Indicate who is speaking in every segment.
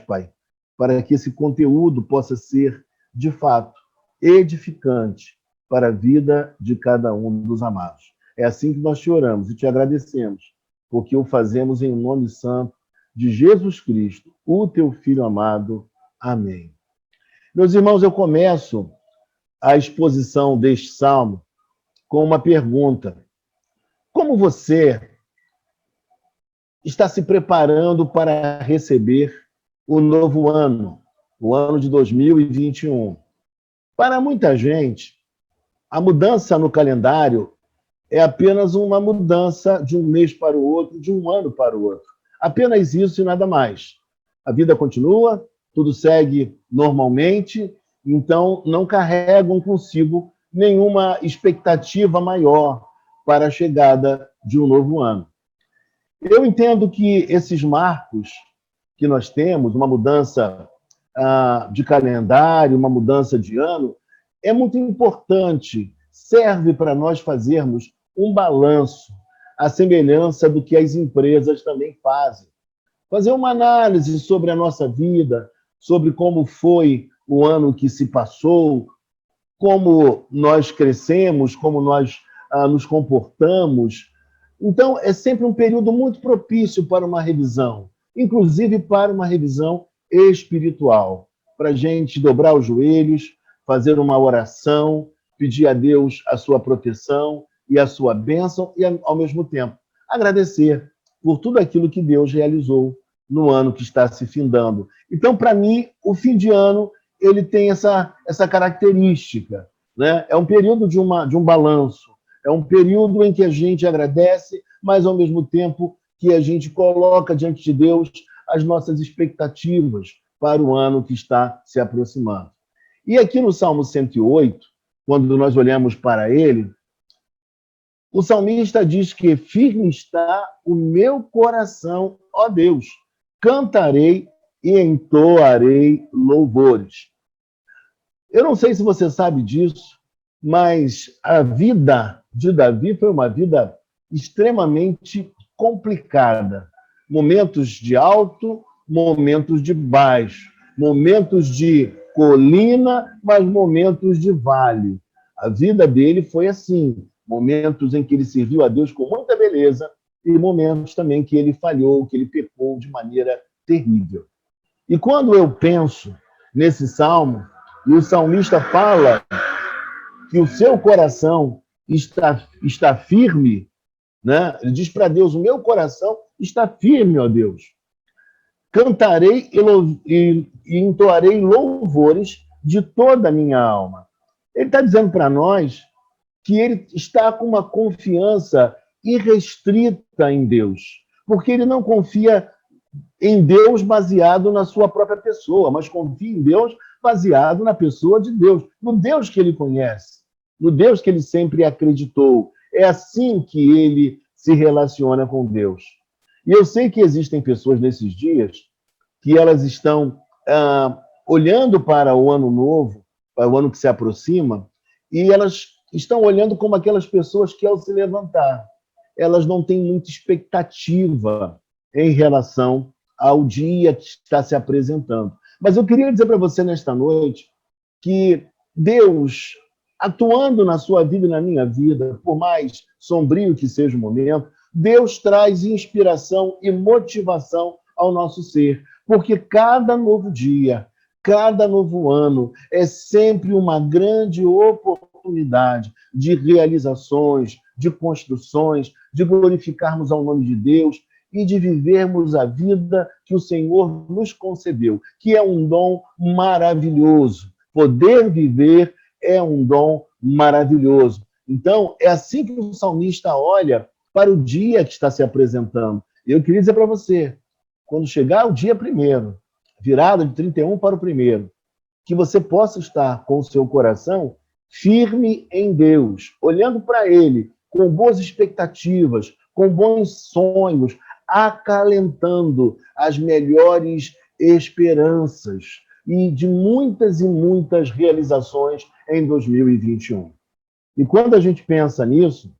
Speaker 1: Pai, para que esse conteúdo possa ser, de fato, edificante para a vida de cada um dos amados. É assim que nós te oramos e te agradecemos, porque o fazemos em nome santo de Jesus Cristo, o teu Filho amado. Amém. Meus irmãos, eu começo a exposição deste salmo com uma pergunta. Como você está se preparando para receber o novo ano, o ano de 2021? Para muita gente, a mudança no calendário é apenas uma mudança de um mês para o outro, de um ano para o outro. Apenas isso e nada mais. A vida continua, tudo segue normalmente, então não carregam consigo nenhuma expectativa maior para a chegada de um novo ano. Eu entendo que esses marcos que nós temos, uma mudança de calendário, uma mudança de ano, é muito importante, serve para nós fazermos um balanço, à semelhança do que as empresas também fazem. Fazer uma análise sobre a nossa vida, sobre como foi o ano que se passou, como nós crescemos, como nós nos comportamos. Então, é sempre um período muito propício para uma revisão, inclusive para uma revisão espiritual, para a gente dobrar os joelhos, fazer uma oração, pedir a Deus a sua proteção e a sua bênção e, ao mesmo tempo, agradecer por tudo aquilo que Deus realizou no ano que está se findando. Então, para mim, o fim de ano ele tem essa característica, né? É um período de um balanço, é um período em que a gente agradece, mas, ao mesmo tempo, que a gente coloca diante de Deus as nossas expectativas para o ano que está se aproximando. E aqui no Salmo 108, quando nós olhamos para ele, o salmista diz que firme está o meu coração, ó Deus, cantarei e entoarei louvores. Eu não sei se você sabe disso, mas a vida de Davi foi uma vida extremamente complicada. Momentos de alto, momentos de baixo, momentos de colina, mas momentos de vale. A vida dele foi assim, momentos em que ele serviu a Deus com muita beleza e momentos também que ele falhou, que ele pecou de maneira terrível. E quando eu penso nesse salmo, e o salmista fala que o seu coração está firme, né? Ele diz para Deus, o meu coração está firme, ó Deus. Cantarei e entoarei louvores de toda a minha alma. Ele está dizendo para nós que ele está com uma confiança irrestrita em Deus, porque ele não confia em Deus baseado na sua própria pessoa, mas confia em Deus baseado na pessoa de Deus, no Deus que ele conhece, no Deus que ele sempre acreditou. É assim que ele se relaciona com Deus. E eu sei que existem pessoas nesses dias que elas estão olhando para o ano novo, para o ano que se aproxima, e elas estão olhando como aquelas pessoas que, ao se levantar, elas não têm muita expectativa em relação ao dia que está se apresentando. Mas eu queria dizer para você nesta noite que Deus, atuando na sua vida e na minha vida, por mais sombrio que seja o momento, Deus traz inspiração e motivação ao nosso ser, porque cada novo dia, cada novo ano é sempre uma grande oportunidade de realizações, de construções, de glorificarmos ao nome de Deus e de vivermos a vida que o Senhor nos concedeu, que é um dom maravilhoso. Poder viver é um dom maravilhoso. Então, é assim que o salmista olha para o dia que está se apresentando. Eu queria dizer para você, quando chegar o dia 1º, virada de 31 para o 1º, que você possa estar com o seu coração firme em Deus, olhando para Ele, com boas expectativas, com bons sonhos, acalentando as melhores esperanças e de muitas e muitas realizações em 2021. E quando a gente pensa nisso,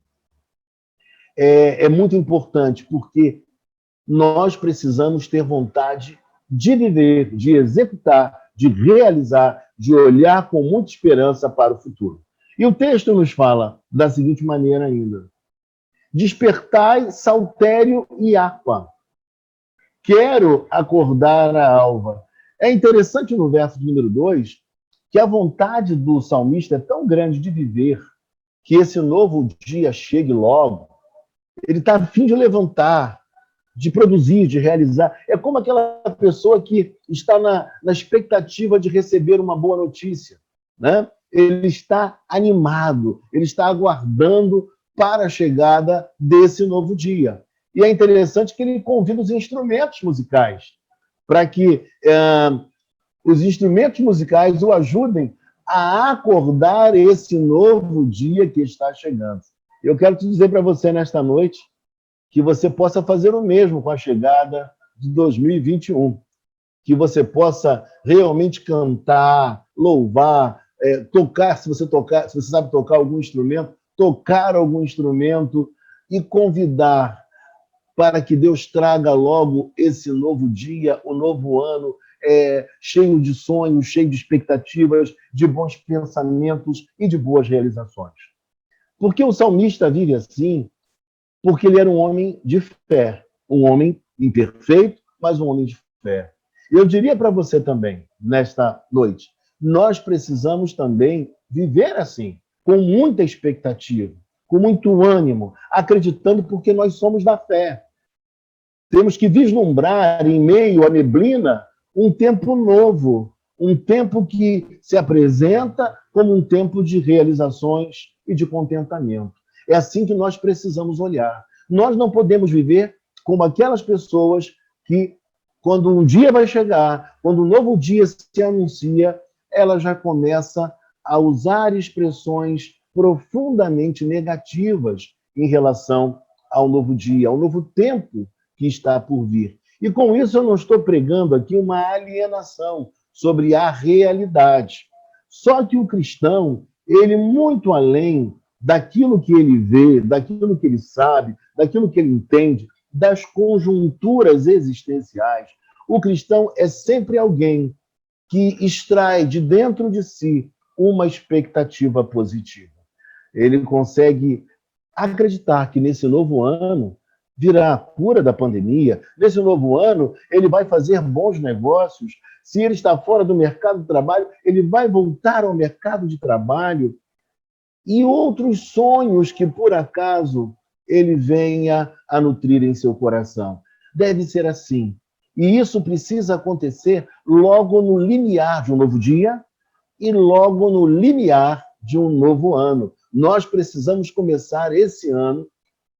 Speaker 1: é muito importante, porque nós precisamos ter vontade de viver, de executar, de realizar, de olhar com muita esperança para o futuro. E o texto nos fala da seguinte maneira ainda: despertai saltério e harpa. Quero acordar a alva. É interessante no verso de número 2 que a vontade do salmista é tão grande de viver, que esse novo dia chegue logo. Ele está a fim de levantar, de produzir, de realizar. É como aquela pessoa que está na expectativa de receber uma boa notícia, né? Ele está animado, ele está aguardando para a chegada desse novo dia. E é interessante que ele convida os instrumentos musicais para que os instrumentos musicais o ajudem a acordar esse novo dia que está chegando. Eu quero te dizer para você nesta noite que você possa fazer o mesmo com a chegada de 2021, que você possa realmente cantar, louvar, tocar, se você sabe tocar algum instrumento, tocar algum instrumento e convidar para que Deus traga logo esse novo dia, o novo ano, cheio de sonhos, cheio de expectativas, de bons pensamentos e de boas realizações. Porque o salmista vive assim, porque ele era um homem de fé, um homem imperfeito, mas um homem de fé. Eu diria para você também, nesta noite, nós precisamos também viver assim, com muita expectativa, com muito ânimo, acreditando porque nós somos da fé. Temos que vislumbrar, em meio à neblina, um tempo novo, um tempo que se apresenta como um tempo de realizações e de contentamento. É assim que nós precisamos olhar. Nós não podemos viver como aquelas pessoas que, quando um dia vai chegar, quando um novo dia se anuncia, ela já começa a usar expressões profundamente negativas em relação ao novo dia, ao novo tempo que está por vir. E com isso eu não estou pregando aqui uma alienação sobre a realidade. Só que o cristão, ele muito além daquilo que ele vê, daquilo que ele sabe, daquilo que ele entende, das conjunturas existenciais, o cristão é sempre alguém que extrai de dentro de si uma expectativa positiva. Ele consegue acreditar que nesse novo ano virá a cura da pandemia, nesse novo ano ele vai fazer bons negócios, se ele está fora do mercado de trabalho, ele vai voltar ao mercado de trabalho, e outros sonhos que, por acaso, ele venha a nutrir em seu coração. Deve ser assim. E isso precisa acontecer logo no limiar de um novo dia e logo no limiar de um novo ano. Nós precisamos começar esse ano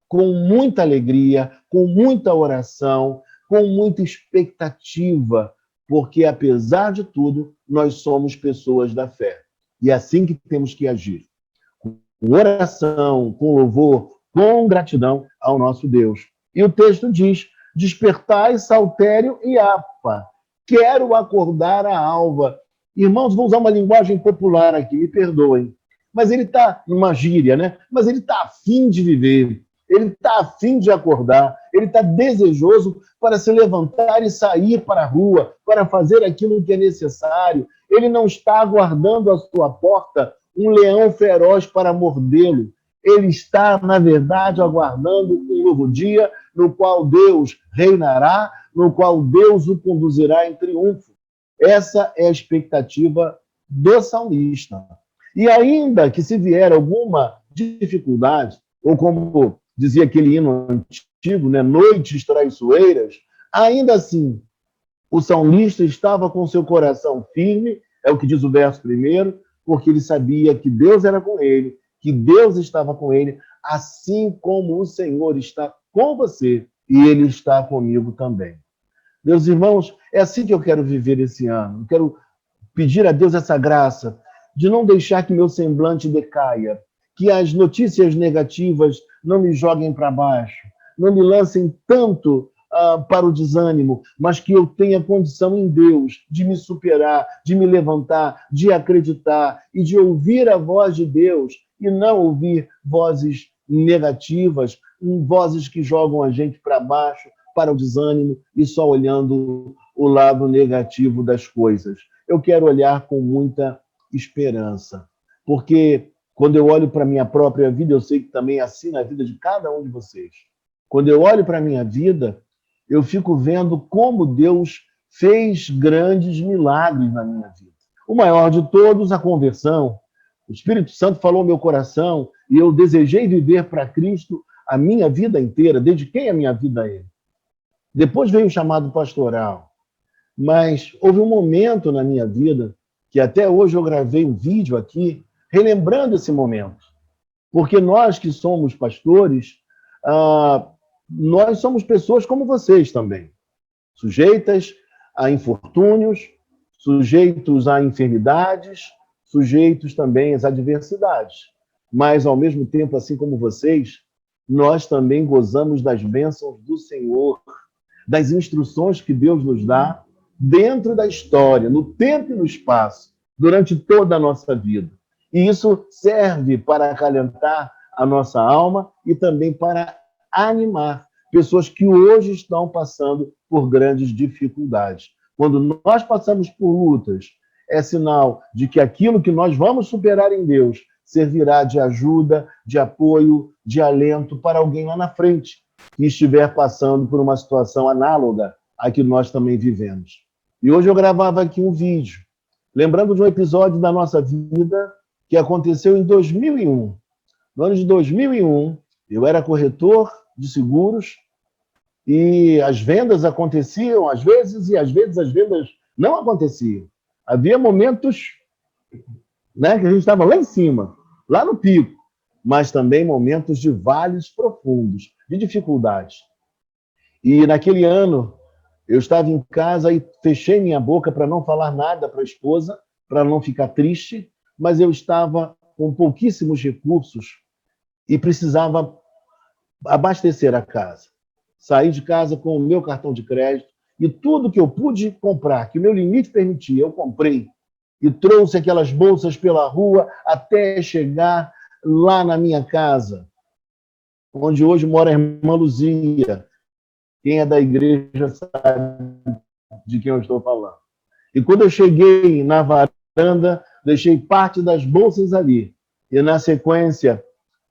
Speaker 1: com muita alegria, com muita oração, com muita expectativa, porque, apesar de tudo, nós somos pessoas da fé. E é assim que temos que agir. Com oração, com louvor, com gratidão ao nosso Deus. E o texto diz: despertai saltério e harpa. Quero acordar a alva. Irmãos, vou usar uma linguagem popular aqui, me perdoem. Mas ele está numa gíria, né? Mas ele está a fim de viver. Ele está a fim de acordar. Ele está desejoso para se levantar e sair para a rua, para fazer aquilo que é necessário. Ele não está aguardando à sua porta um leão feroz para mordê-lo. Ele está, na verdade, aguardando um novo dia no qual Deus reinará, no qual Deus o conduzirá em triunfo. Essa é a expectativa do salmista. E ainda que se vier alguma dificuldade, ou como dizia aquele hino antigo, né, noites traiçoeiras, ainda assim, o salmista estava com seu coração firme, é o que diz o verso primeiro, porque ele sabia que Deus era com ele, que Deus estava com ele, assim como o Senhor está com você e ele está comigo também. Meus irmãos, é assim que eu quero viver esse ano. Eu quero pedir a Deus essa graça de não deixar que meu semblante decaia, que as notícias negativas não me joguem para baixo, não me lancem tanto para o desânimo, mas que eu tenha condição em Deus de me superar, de me levantar, de acreditar e de ouvir a voz de Deus e não ouvir vozes negativas, vozes que jogam a gente para baixo, para o desânimo e só olhando o lado negativo das coisas. Eu quero olhar com muita esperança, porque quando eu olho para a minha própria vida, eu sei que também é assim na vida de cada um de vocês. Quando eu olho para a minha vida, eu fico vendo como Deus fez grandes milagres na minha vida. O maior de todos, a conversão. O Espírito Santo falou ao meu coração e eu desejei viver para Cristo a minha vida inteira, dediquei a minha vida a Ele. Depois veio o chamado pastoral. Mas houve um momento na minha vida que até hoje eu gravei um vídeo aqui relembrando esse momento. Porque nós que somos pastores, nós somos pessoas como vocês também, sujeitas a infortúnios, sujeitos a enfermidades, sujeitos também às adversidades. Mas, ao mesmo tempo, assim como vocês, nós também gozamos das bênçãos do Senhor, das instruções que Deus nos dá dentro da história, no tempo e no espaço, durante toda a nossa vida. E isso serve para acalentar a nossa alma e também para animar pessoas que hoje estão passando por grandes dificuldades. Quando nós passamos por lutas, é sinal de que aquilo que nós vamos superar em Deus servirá de ajuda, de apoio, de alento para alguém lá na frente que estiver passando por uma situação análoga à que nós também vivemos. E hoje eu gravava aqui um vídeo, lembrando de um episódio da nossa vida que aconteceu em 2001. No ano de 2001, eu era corretor de seguros e as vendas aconteciam às vezes, e às vezes as vendas não aconteciam. Havia momentos, né, que a gente estava lá em cima, lá no pico, mas também momentos de vales profundos, de dificuldades. E naquele ano, eu estava em casa e fechei minha boca para não falar nada para a esposa, para não ficar triste, mas eu estava com pouquíssimos recursos e precisava abastecer a casa. Saí de casa com o meu cartão de crédito e tudo que eu pude comprar, que o meu limite permitia, eu comprei. E trouxe aquelas bolsas pela rua até chegar lá na minha casa, onde hoje mora a irmã Luzia. Quem é da igreja sabe de quem eu estou falando. E quando eu cheguei na varanda, deixei parte das bolsas ali. E, na sequência,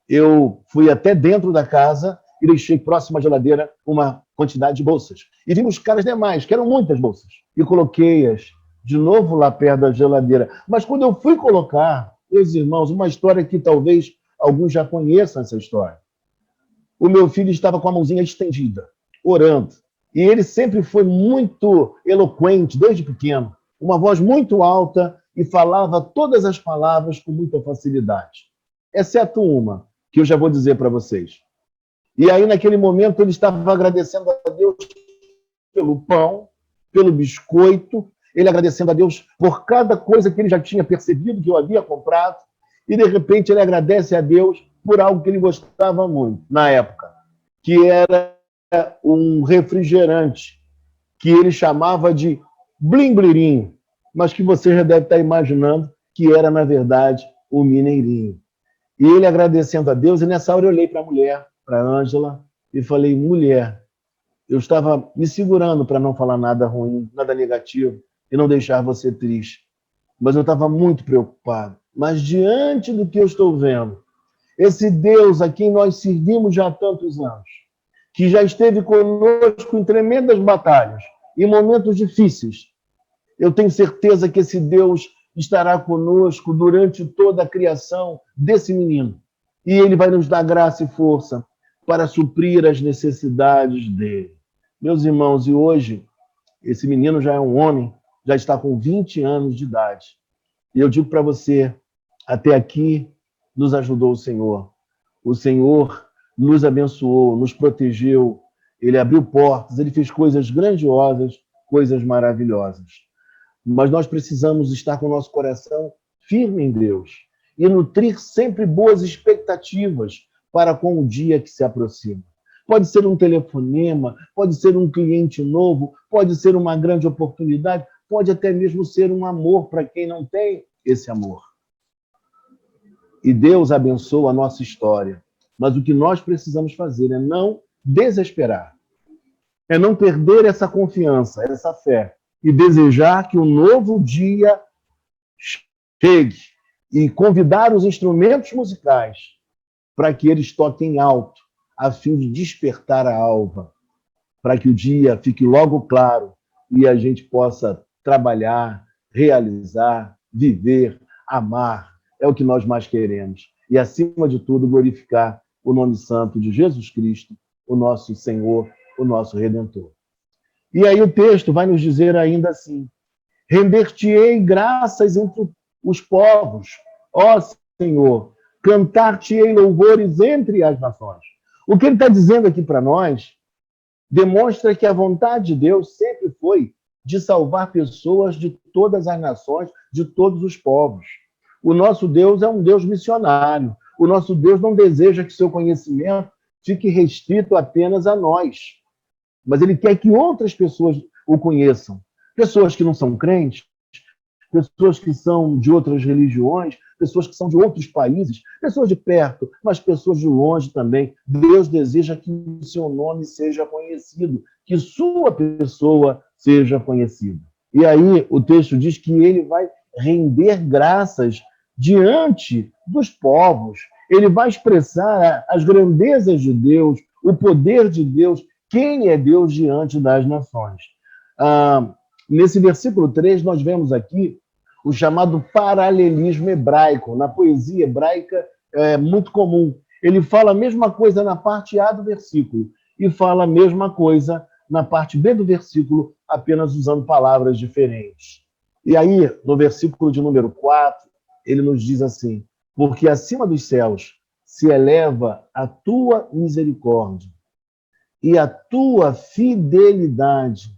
Speaker 1: eu fui até dentro da casa e deixei próximo à geladeira uma quantidade de bolsas. E vim buscar as demais, que eram muitas bolsas. E coloquei-as de novo lá perto da geladeira. Mas quando eu fui colocar, meus irmãos, uma história que talvez alguns já conheçam essa história. O meu filho estava com a mãozinha estendida, orando. E ele sempre foi muito eloquente, desde pequeno. Uma voz muito alta e falava todas as palavras com muita facilidade. Exceto uma, que eu já vou dizer para vocês. E aí, naquele momento, ele estava agradecendo a Deus pelo pão, pelo biscoito, ele agradecendo a Deus por cada coisa que ele já tinha percebido que eu havia comprado, e de repente ele agradece a Deus por algo que ele gostava muito na época, que era um refrigerante, que ele chamava de blim-blirinho, mas que você já deve estar imaginando que era, na verdade, o Mineirinho. E ele agradecendo a Deus, e nessa hora eu olhei para a mulher, para a Ângela, e falei, mulher, eu estava me segurando para não falar nada ruim, nada negativo, e não deixar você triste. Mas eu estava muito preocupado. Mas diante do que eu estou vendo, esse Deus a quem nós servimos já há tantos anos, que já esteve conosco em tremendas batalhas, em momentos difíceis, eu tenho certeza que esse Deus estará conosco durante toda a criação desse menino. E ele vai nos dar graça e força para suprir as necessidades dele. Meus irmãos, e hoje, esse menino já é um homem, já está com 20 anos de idade. E eu digo para você, até aqui nos ajudou o Senhor. O Senhor nos abençoou, nos protegeu, ele abriu portas, ele fez coisas grandiosas, coisas maravilhosas. Mas nós precisamos estar com o nosso coração firme em Deus e nutrir sempre boas expectativas para com o dia que se aproxima. Pode ser um telefonema, pode ser um cliente novo, pode ser uma grande oportunidade, pode até mesmo ser um amor para quem não tem esse amor. E Deus abençoa a nossa história. Mas o que nós precisamos fazer é não desesperar. É não perder essa confiança, essa fé e desejar que um novo dia chegue e convidar os instrumentos musicais para que eles toquem alto, a fim de despertar a alva, para que o dia fique logo claro e a gente possa trabalhar, realizar, viver, amar. É o que nós mais queremos. E, acima de tudo, glorificar o nome santo de Jesus Cristo, o nosso Senhor, o nosso Redentor. E aí o texto vai nos dizer ainda assim: render-te-ei graças entre os povos, ó Senhor, cantar-te-ei louvores entre as nações. O que ele está dizendo aqui para nós demonstra que a vontade de Deus sempre foi de salvar pessoas de todas as nações, de todos os povos. O nosso Deus é um Deus missionário. O nosso Deus não deseja que seu conhecimento fique restrito apenas a nós, mas ele quer que outras pessoas o conheçam. Pessoas que não são crentes, pessoas que são de outras religiões, pessoas que são de outros países, pessoas de perto, mas pessoas de longe também. Deus deseja que o seu nome seja conhecido, que sua pessoa seja conhecida. E aí o texto diz que ele vai render graças diante dos povos. Ele vai expressar as grandezas de Deus, o poder de Deus, quem é Deus diante das nações. Nesse versículo 3, nós vemos aqui o chamado paralelismo hebraico. Na poesia hebraica é muito comum. Ele fala a mesma coisa na parte A do versículo e fala a mesma coisa na parte B do versículo, apenas usando palavras diferentes. E aí, no versículo de número 4, ele nos diz assim: porque acima dos céus se eleva a tua misericórdia e a tua fidelidade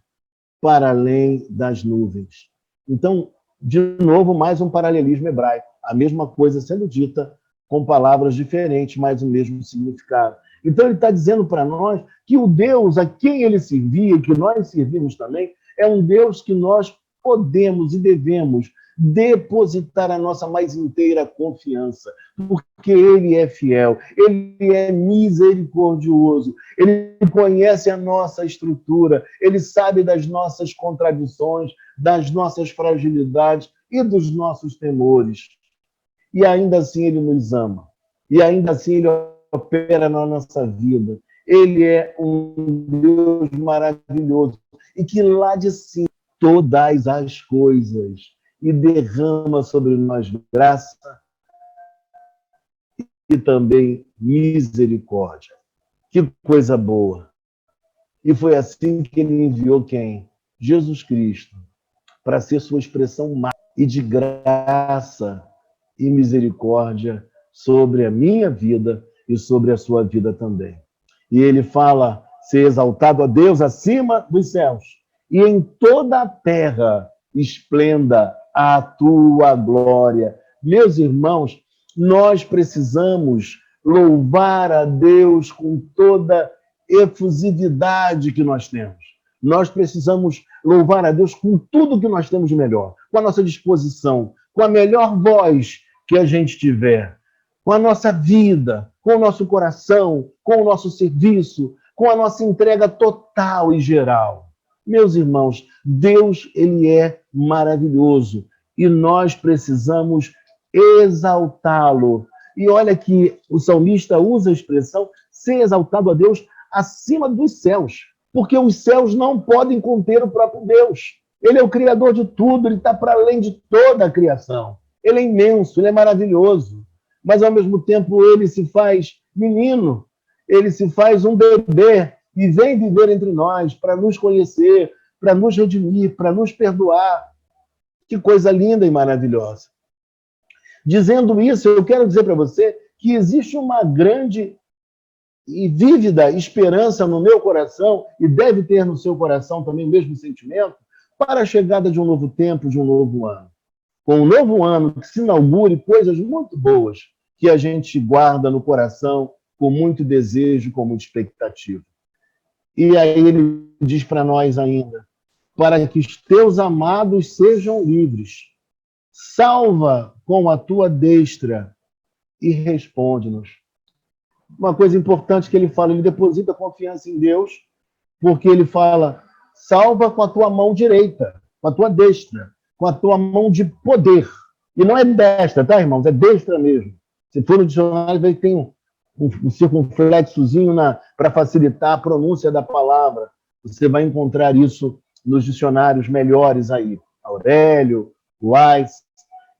Speaker 1: para além das nuvens. Então, de novo, mais um paralelismo hebraico. A mesma coisa sendo dita com palavras diferentes, mas o mesmo significado. Então, ele está dizendo para nós que o Deus a quem ele servia, e que nós servimos também, é um Deus que nós podemos e devemos depositar a nossa mais inteira confiança, porque ele é fiel, ele é misericordioso, ele conhece a nossa estrutura, ele sabe das nossas contradições, das nossas fragilidades e dos nossos temores. E ainda assim ele nos ama, e ainda assim ele opera na nossa vida. Ele é um Deus maravilhoso, e que lá de cima todas as coisas e derrama sobre nós graça e também misericórdia. Que coisa boa! E foi assim que ele enviou quem? Jesus Cristo, para ser sua expressão máxima e de graça e misericórdia sobre a minha vida e sobre a sua vida também. E ele fala: ser exaltado a Deus acima dos céus, e em toda a terra esplenda a tua glória. Meus irmãos, nós precisamos louvar a Deus com toda efusividade que nós temos. Nós precisamos louvar a Deus com tudo que nós temos de melhor, com a nossa disposição, com a melhor voz que a gente tiver, com a nossa vida, com o nosso coração, com o nosso serviço, com a nossa entrega total e geral. Meus irmãos, Deus, ele é maravilhoso e nós precisamos exaltá-lo. E olha que o salmista usa a expressão ser exaltado a Deus acima dos céus, porque os céus não podem conter o próprio Deus. Ele é o criador de tudo, ele está para além de toda a criação. Ele é imenso, ele é maravilhoso, mas ao mesmo tempo ele se faz menino, ele se faz um bebê e vem viver entre nós para nos conhecer, para nos redimir, para nos perdoar. Que coisa linda e maravilhosa. Dizendo isso, eu quero dizer para você que existe uma grande e vívida esperança no meu coração, e deve ter no seu coração também o mesmo sentimento, para a chegada de um novo tempo, de um novo ano. Com um novo ano que se inaugure coisas muito boas que a gente guarda no coração com muito desejo, com muita expectativa. E aí ele diz para nós ainda: para que os teus amados sejam livres, salva com a tua destra e responde-nos. Uma coisa importante que ele fala, ele deposita confiança em Deus, porque ele fala: salva com a tua mão direita. com a tua destra, com a tua mão de poder. E não é destra, tá, irmãos? É destra mesmo. Se for no dicionário, vai ter um circunflexozinho para facilitar a pronúncia da palavra. Você vai encontrar isso nos dicionários melhores aí. Aurélio, Wise.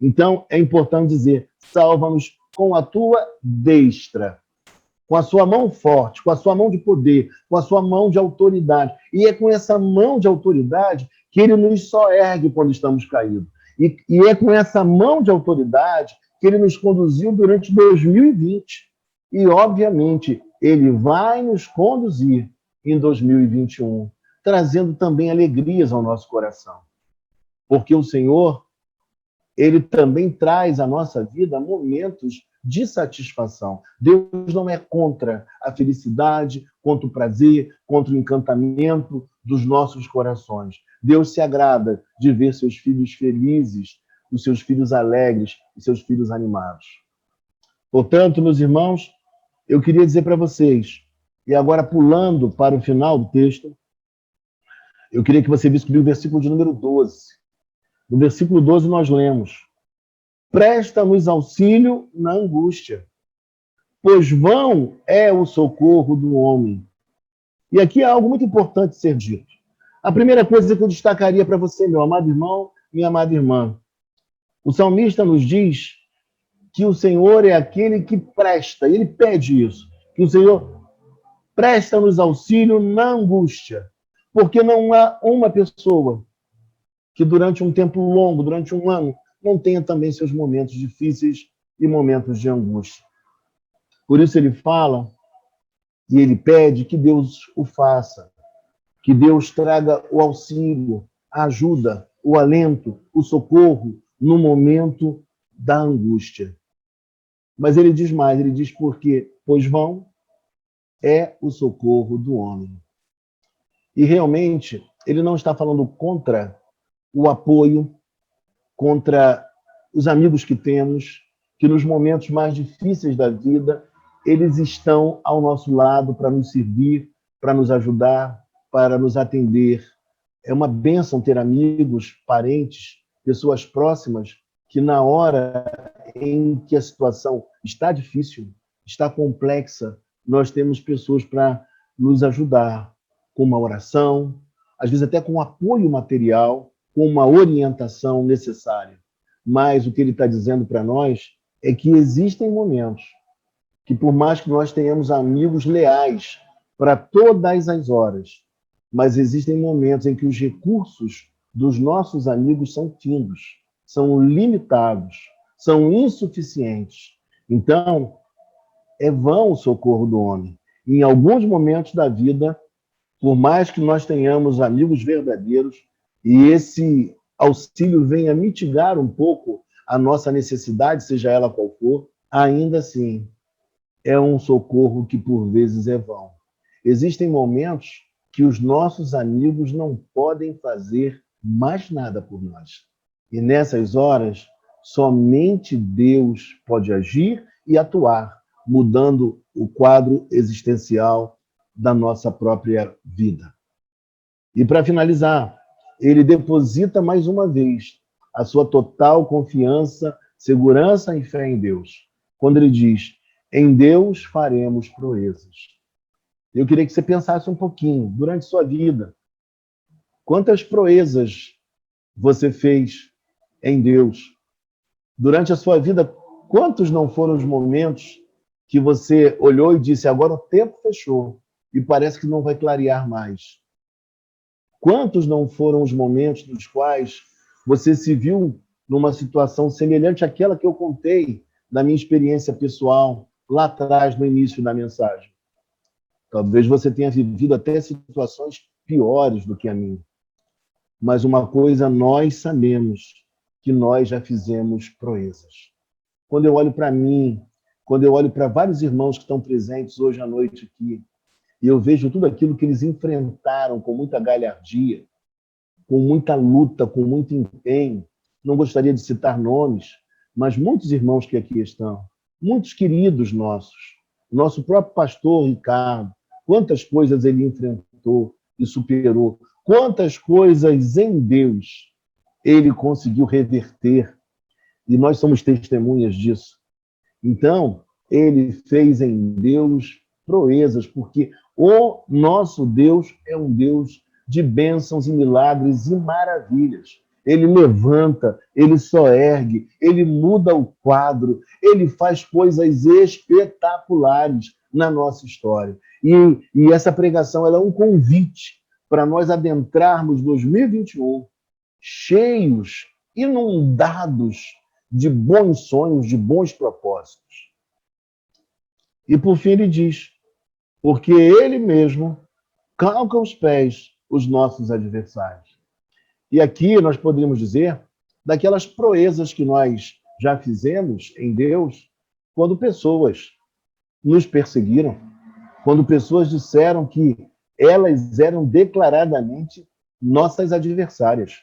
Speaker 1: Então, é importante dizer, salva-nos com a tua destra, com a sua mão forte, com a sua mão de poder, com a sua mão de autoridade. E é com essa mão de autoridade que ele nos soergue quando estamos caídos. E é com essa mão de autoridade que ele nos conduziu durante 2020. E, obviamente, ele vai nos conduzir em 2021, trazendo também alegrias ao nosso coração. Porque o Senhor, ele também traz à nossa vida momentos de satisfação. Deus não é contra a felicidade, contra o prazer, contra o encantamento dos nossos corações. Deus se agrada de ver seus filhos felizes, os seus filhos alegres e seus filhos animados. Portanto, meus irmãos, eu queria dizer para vocês, e agora pulando para o final do texto, eu queria que você visse comigo o versículo de número 12. No versículo 12 nós lemos: presta-nos auxílio na angústia, pois vão é o socorro do homem. E aqui há algo muito importante ser dito. A primeira coisa que eu destacaria para você, meu amado irmão, minha amada irmã, o salmista nos diz que o Senhor é aquele que presta, ele pede isso, que o Senhor presta-nos auxílio na angústia, porque não há uma pessoa que durante um tempo longo, durante um ano, não tenha também seus momentos difíceis e momentos de angústia. Por isso ele fala e ele pede que Deus o faça, que Deus traga o auxílio, a ajuda, o alento, o socorro no momento da angústia. Mas ele diz mais, ele diz porque, pois vão é o socorro do homem. E realmente ele não está falando contra o apoio, contra os amigos que temos, que nos momentos mais difíceis da vida, eles estão ao nosso lado para nos servir, para nos ajudar, para nos atender. É uma bênção ter amigos, parentes, pessoas próximas, que na hora em que a situação está difícil, está complexa, nós temos pessoas para nos ajudar com uma oração, às vezes até com apoio material, com uma orientação necessária. Mas o que ele está dizendo para nós é que existem momentos que, por mais que nós tenhamos amigos leais para todas as horas, mas existem momentos em que os recursos dos nossos amigos são findos, são limitados, são insuficientes. Então, é vão o socorro do homem. Em alguns momentos da vida, por mais que nós tenhamos amigos verdadeiros, e esse auxílio venha mitigar um pouco a nossa necessidade, seja ela qual for, ainda assim, é um socorro que por vezes é vão. Existem momentos que os nossos amigos não podem fazer mais nada por nós. E nessas horas, somente Deus pode agir e atuar, mudando o quadro existencial da nossa própria vida. E para finalizar, ele deposita mais uma vez a sua total confiança, segurança e fé em Deus, quando ele diz: em Deus faremos proezas. Eu queria que você pensasse um pouquinho, durante sua vida, quantas proezas você fez em Deus? Durante a sua vida, quantos não foram os momentos que você olhou e disse: agora o tempo fechou e parece que não vai clarear mais? Quantos não foram os momentos nos quais você se viu numa situação semelhante àquela que eu contei da minha experiência pessoal lá atrás, no início da mensagem? Talvez você tenha vivido até situações piores do que a minha. Mas uma coisa nós sabemos, que nós já fizemos proezas. Quando eu olho para mim, quando eu olho para vários irmãos que estão presentes hoje à noite aqui, e eu vejo tudo aquilo que eles enfrentaram com muita galhardia, com muita luta, com muito empenho. Não gostaria de citar nomes, mas muitos irmãos que aqui estão, muitos queridos nossos, nosso próprio pastor Ricardo, quantas coisas ele enfrentou e superou, quantas coisas em Deus ele conseguiu reverter, e nós somos testemunhas disso. Então, ele fez em Deus proezas, porque o nosso Deus é um Deus de bênçãos e milagres e maravilhas. Ele levanta, ele soergue, ele muda o quadro, ele faz coisas espetaculares na nossa história. E essa pregação ela é um convite para nós adentrarmos 2021 cheios, inundados de bons sonhos, de bons propósitos. E por fim ele diz, porque ele mesmo calca os pés os nossos adversários. E aqui nós poderíamos dizer daquelas proezas que nós já fizemos em Deus quando pessoas nos perseguiram, quando pessoas disseram que elas eram declaradamente nossas adversárias.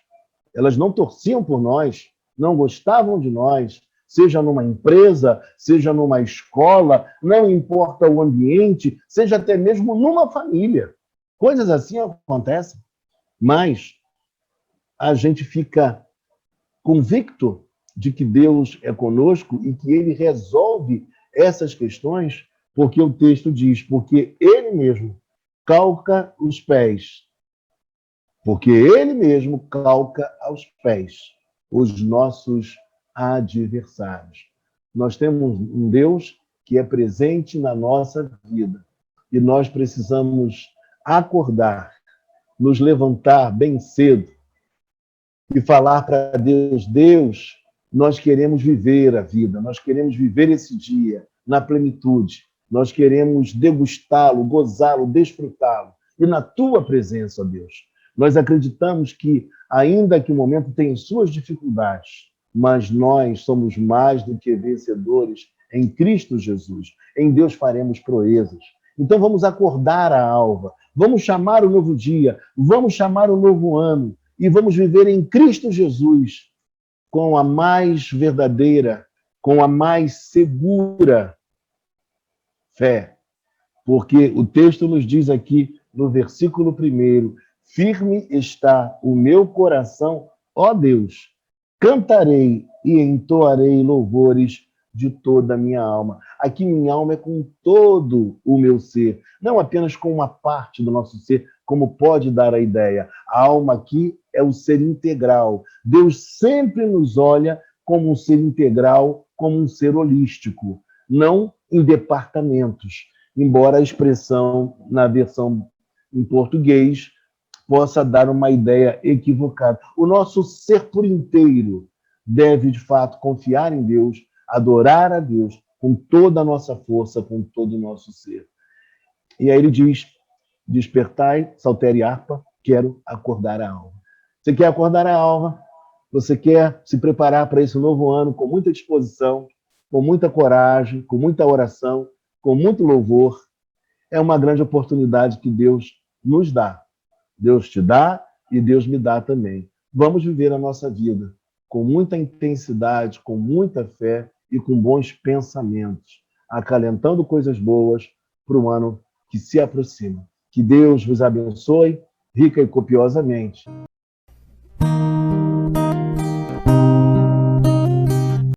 Speaker 1: Elas não torciam por nós, não gostavam de nós, seja numa empresa, seja numa escola, não importa o ambiente, seja até mesmo numa família. Coisas assim acontecem, mas a gente fica convicto de que Deus é conosco e que ele resolve essas questões, porque o texto diz, porque ele mesmo calca os pés, porque ele mesmo calca aos pés os nossos adversários. Nós temos um Deus que é presente na nossa vida e nós precisamos acordar, nos levantar bem cedo e falar para Deus, Deus, nós queremos viver a vida, nós queremos viver esse dia na plenitude, nós queremos degustá-lo, gozá-lo, desfrutá-lo, e na tua presença, ó Deus. Nós acreditamos que, ainda que o momento tenha suas dificuldades, mas nós somos mais do que vencedores em Cristo Jesus. Em Deus faremos proezas. Então vamos acordar a alva, vamos chamar o novo dia, vamos chamar o novo ano, e vamos viver em Cristo Jesus com a mais verdadeira, com a mais segura fé. Porque o texto nos diz aqui no versículo 1, firme está o meu coração, ó Deus, cantarei e entoarei louvores de toda a minha alma. Aqui minha alma é com todo o meu ser, não apenas com uma parte do nosso ser, como pode dar a ideia. A alma aqui é o ser integral. Deus sempre nos olha como um ser integral, como um ser holístico, não em departamentos, embora a expressão na versão em português possa dar uma ideia equivocada. O nosso ser por inteiro deve, de fato, confiar em Deus, adorar a Deus com toda a nossa força, com todo o nosso ser. E aí ele diz, despertai, saltério e harpa, quero acordar a alma. Você quer acordar a alma? Você quer se preparar para esse novo ano com muita disposição, com muita coragem, com muita oração, com muito louvor? É uma grande oportunidade que Deus nos dá. Deus te dá e Deus me dá também. Vamos viver a nossa vida com muita intensidade, com muita fé e com bons pensamentos, acalentando coisas boas para o ano que se aproxima. Que Deus vos abençoe rica e copiosamente.